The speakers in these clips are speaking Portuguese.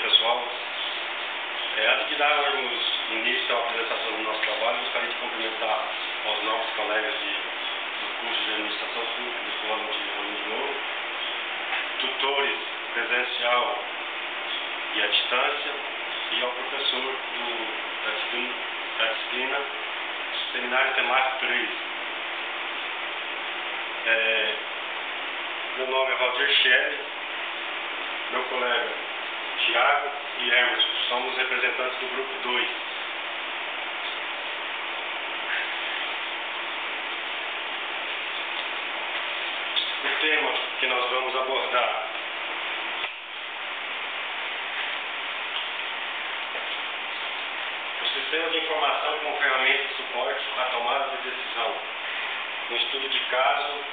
pessoal. Antes de darmos início à apresentação do nosso trabalho, gostaria de cumprimentar aos novos colegas do curso de Administração Pública do Fórum de Rolim de Moura, tutores presencial e à distância, e ao professor da disciplina Seminário Temático 3. Meu nome é Valdir Schelle, meu colega Tiago e Emerson, somos representantes do grupo 2. O tema que nós vamos abordar o sistema de informação como ferramenta de suporte à tomada de decisão, um estudo de caso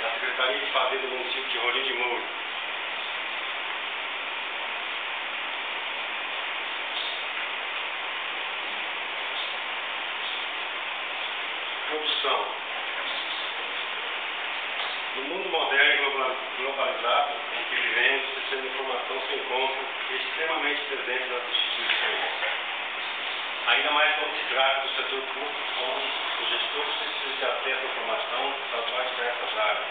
da Secretaria de Fazenda do município de Rolim de Moura. Introdução. No mundo moderno e globalizado em que vivemos, o sistema de informação se encontra extremamente presente nas instituições. Ainda mais quando se trata do setor público, onde os gestores precisam de acesso à informação das mais diversas áreas.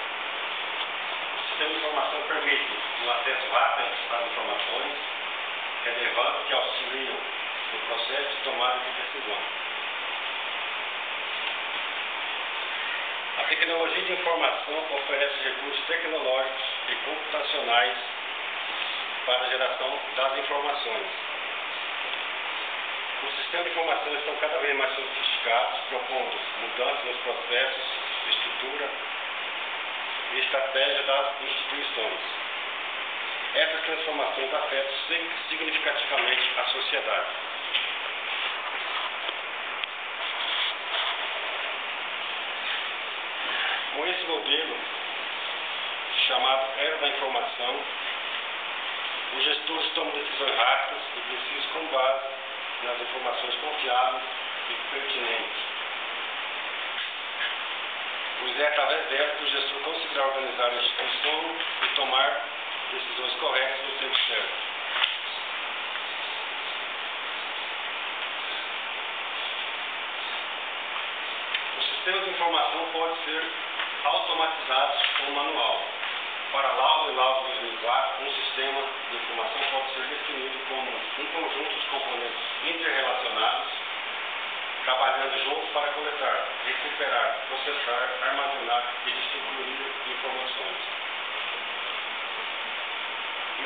O sistema de informação permite um acesso rápido às informações relevantes que auxiliam no processo de tomada de decisão. A tecnologia de informação oferece recursos tecnológicos e computacionais para a geração das informações. Os sistemas de informação estão cada vez mais sofisticados, propondo mudanças nos processos, estrutura e estratégia das instituições. Essas transformações afetam significativamente a sociedade. Com esse modelo, chamado Era da Informação, os gestores tomam decisões rápidas e precisas com base nas informações confiáveis e pertinentes. Pois é através delas que o gestor conseguirá organizar a instituição e tomar decisões corretas no tempo certo. O sistema de informação pode ser automatizados ou manual. Para laudo e laudo 2004, um sistema de informação pode ser definido como um conjunto de componentes interrelacionados, trabalhando juntos para coletar, recuperar, processar, armazenar e distribuir informações.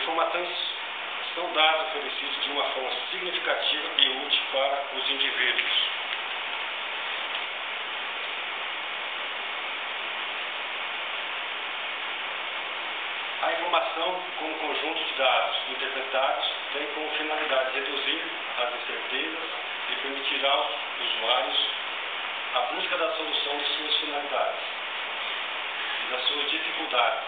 Informações são dados oferecidos de uma forma significativa e útil para os indivíduos. A informação, como conjunto de dados interpretados, tem como finalidade reduzir as incertezas e permitir aos usuários a busca da solução de suas finalidades e das suas dificuldades.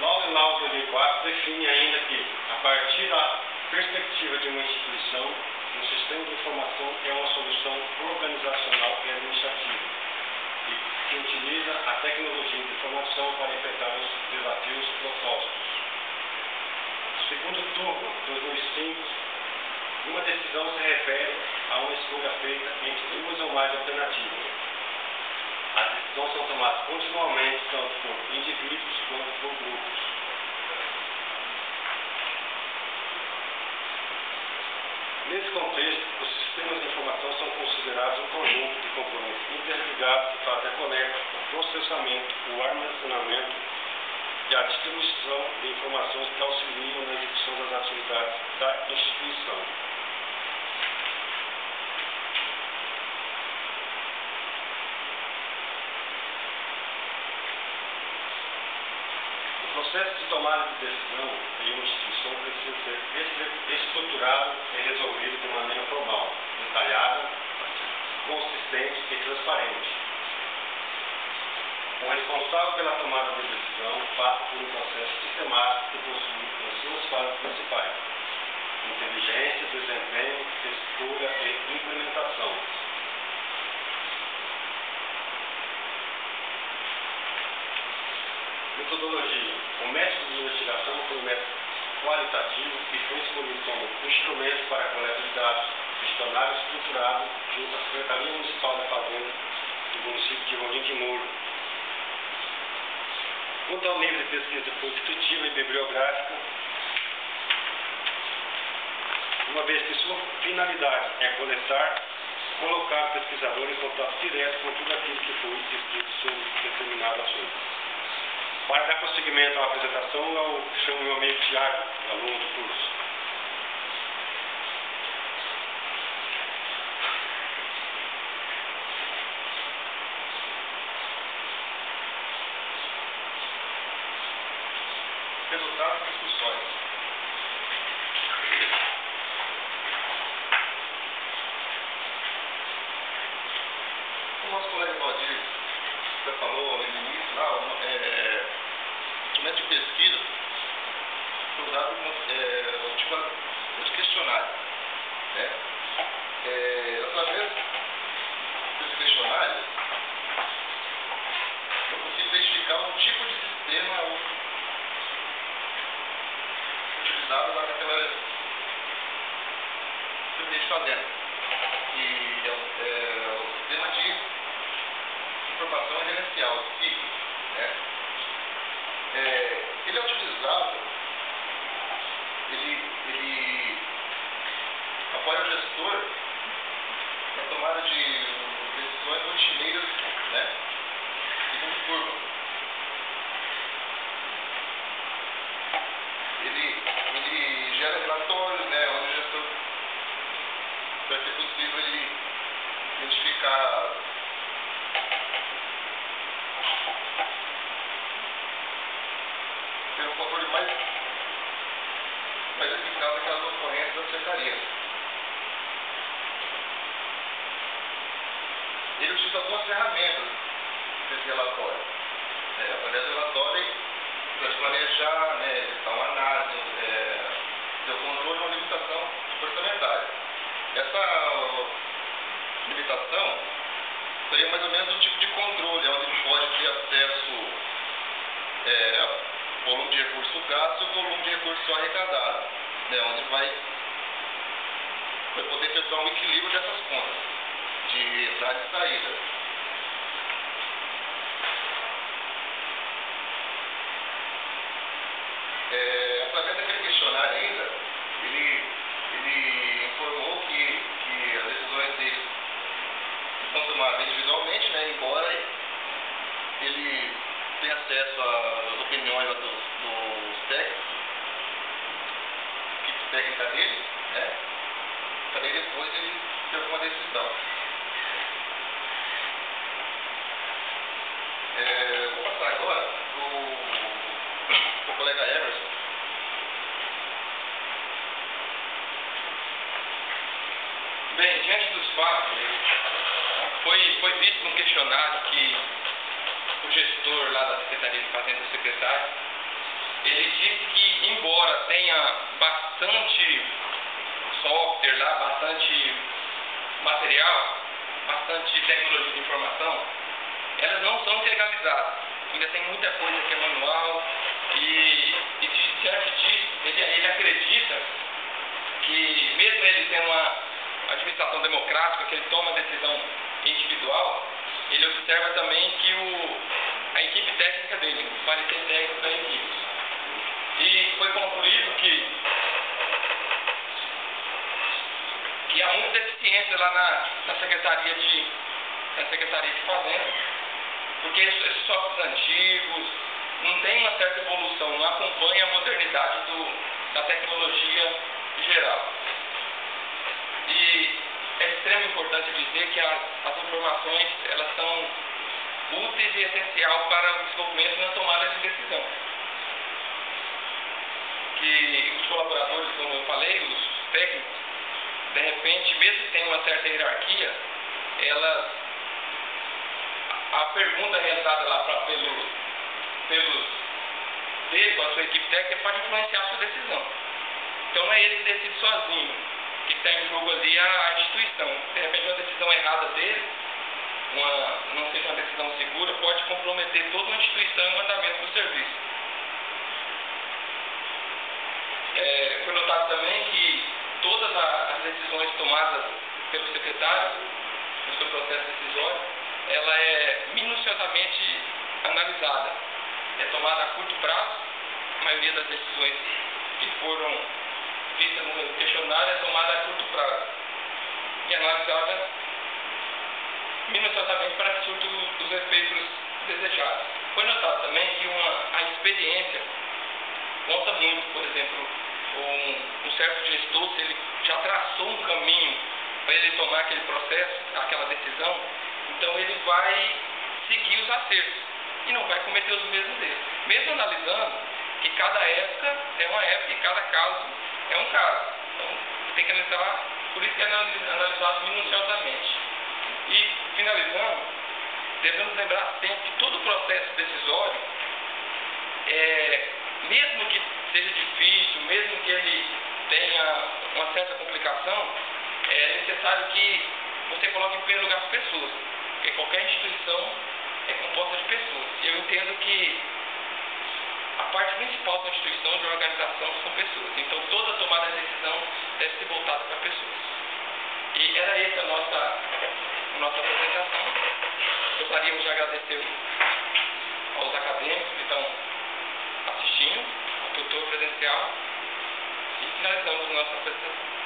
Laudo 2004 define ainda que, a partir da perspectiva de uma instituição, um sistema de informação é uma solução organizacional e administrativa que utiliza a tecnologia de informação para enfrentar os desafios propostos. Segundo turno 2005, uma decisão se refere a uma escolha feita entre duas ou mais alternativas. As decisões são tomadas continuamente, tanto por indivíduos quanto por grupos. Nesse contexto, os sistemas de informação são considerados um conjunto de componentes interligados que fazem a coleta, o processamento, o armazenamento e a distribuição de informações que auxiliam na execução das atividades da instituição. O processo de tomada de decisão em uma instituição precisa ser estruturado e resolvido de maneira formal, detalhada, consistente e transparente. O responsável pela tomada de decisão passa por um processo sistemático que possui as suas fases principais: inteligência, desempenho, escolha e implementação. Metodologia. O método de investigação foi um método qualitativo e foi escolhido como instrumento para a coleta de dados, questionário estruturado junto à Secretaria Municipal da Fazenda do município de Rolim de Moura. Quanto ao nível de pesquisa foi descritiva e bibliográfica, uma vez que sua finalidade é coletar, colocar o pesquisador em contato direto com tudo aquilo que foi descrito sobre determinado assunto. Para dar prosseguimento à apresentação, eu chamo meu amigo Tiago, aluno do curso. Resultados das discussões. Como o nosso colega Valdir já falou no início, lá, o método de pesquisa foi usado um tipo de questionário. Né? Através desse questionário, eu consigo identificar o tipo de sistema utilizado lá naquela de fazenda, que é o sistema de informação gerencial, SIG, né? Ele é utilizado, ele apoia o gestor na tomada de decisões rotineiras, né? Segundo curva. Ele gera relatórios, né? Onde o gestor vai ser possível ele identificar ter um controle mais eficaz daquelas ocorrências da secretaria. Ele utiliza algumas ferramentas desse relatório. Através do relatório, ele pode planejar, né, editar uma análise, ter o controle de uma limitação orçamentária. Essa limitação seria mais ou menos um tipo de controle, onde ele pode ter acesso ao volume de recurso gasto e o volume de recurso arrecadado, né, onde vai poder efetuar um equilíbrio dessas contas, de entrada e saída. Através daquele questionário ainda, ele informou que as decisões dele são tomadas individualmente, né, embora ele tenha acesso às opiniões dos técnicos, equipe técnica dele, né, para depois ele ter alguma decisão. Vou passar agora para o colega Emerson. Bem, diante dos fatos, foi visto no questionário que o gestor lá da Secretaria de Fazenda, o secretário, ele disse que, embora tenha bastante software lá, bastante material, bastante tecnologia de informação, elas não são integralizadas. Ainda tem muita coisa que é manual e diante disso, ele acredita que, mesmo ele tendo uma administração democrática, que ele toma decisão individual, ele observa também que a equipe técnica dele, o parecer técnico da equipe. E foi concluído que há muita deficiência lá na Secretaria de Fazenda, porque esses softwares antigos não tem uma certa evolução, não acompanha a modernidade da tecnologia geral. E é extremamente importante dizer que as informações elas são úteis e essenciais para o desenvolvimento e na tomada de decisão. Que os colaboradores, como eu falei, os técnicos, de repente, mesmo que tenham uma certa hierarquia, a pergunta realizada lá dele com a sua equipe técnica pode influenciar a sua decisão. Então não é ele que decide sozinho. O que está em jogo ali é a instituição. De repente uma decisão errada dele, não seja uma decisão segura, pode comprometer toda uma instituição e o andamento do serviço. E notar também que todas as decisões tomadas pelo secretário no seu processo decisório, ela é minuciosamente analisada. É tomada a curto prazo, a maioria das decisões que foram vistas no questionário é tomada a curto prazo e analisada minuciosamente para que surta os efeitos desejados. Foi notado também que a experiência conta muito. Por exemplo, um certo gestor, se ele já traçou um caminho para ele tomar aquele processo, aquela decisão, então ele vai seguir os acertos e não vai cometer os mesmos erros. Mesmo analisando que cada época é uma época e cada caso é um caso. Então tem que analisar, por isso que é analisado minuciosamente. E finalizando, devemos lembrar sempre que todo processo decisório, mesmo que seja difícil, mesmo que ele tenha uma certa complicação, é necessário que você coloque em primeiro lugar as pessoas, porque qualquer instituição é composta de pessoas. E eu entendo que a parte principal da instituição de organização são pessoas. Então toda tomada de decisão deve ser voltada para pessoas. E era essa a nossa apresentação. Gostaríamos de agradecer aos acadêmicos que estão assistindo, ao tutor presencial, e finalizamos a nossa apresentação.